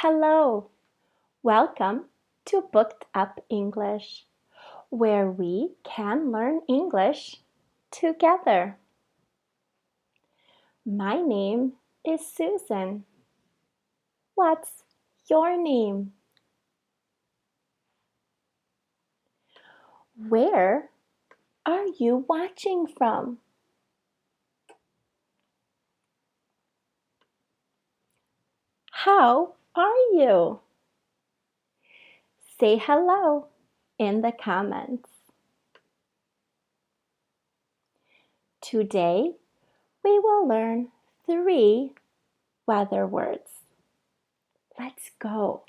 Hello! Welcome to Booked Up English, where we can learn English together. My name is Susan. What's your name? Where are you watching from? How are you? Say hello in the comments. Today, we will learn 3 weather words. Let's go.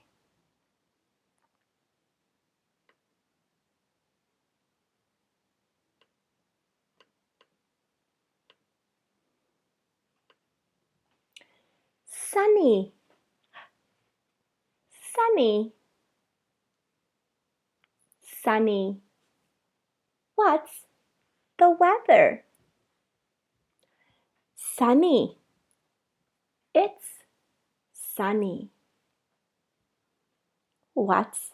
Sunny, sunny, sunny. What's the weather? Sunny. It's sunny. What's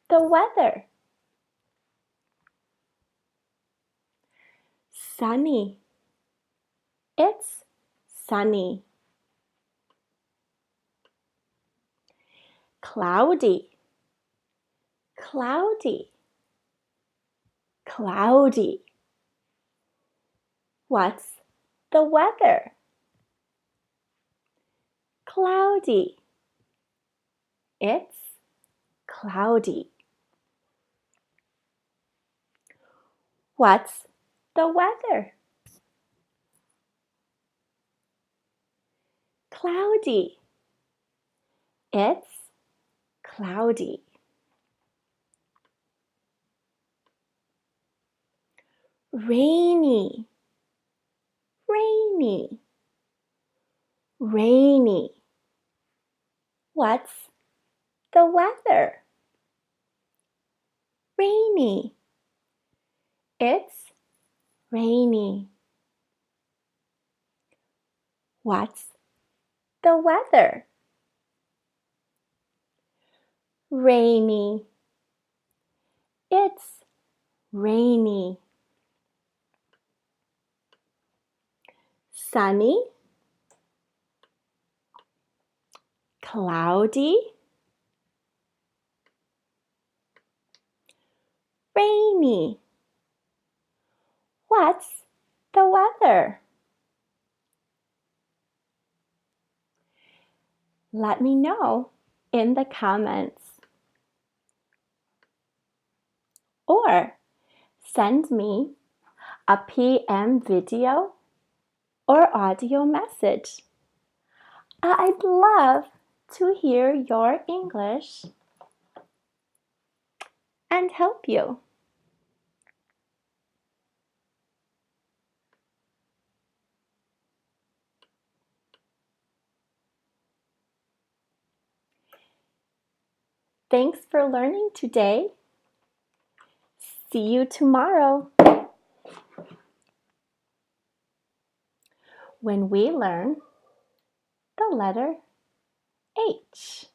the weather? Sunny. It's sunny. Cloudy. Cloudy. Cloudy. What's the weather? Cloudy. It's cloudy. What's the weather? Cloudy. It's cloudy. Rainy. Rainy. Rainy. What's the weather? Rainy. It's rainy. What's the weather? Rainy. It's rainy. Sunny. Cloudy. Rainy. What's the weather? Let me know in the comments. Or send me a PM video or audio message. I'd love to hear your English and help you. Thanks for learning today. See you tomorrow when we learn the letter H.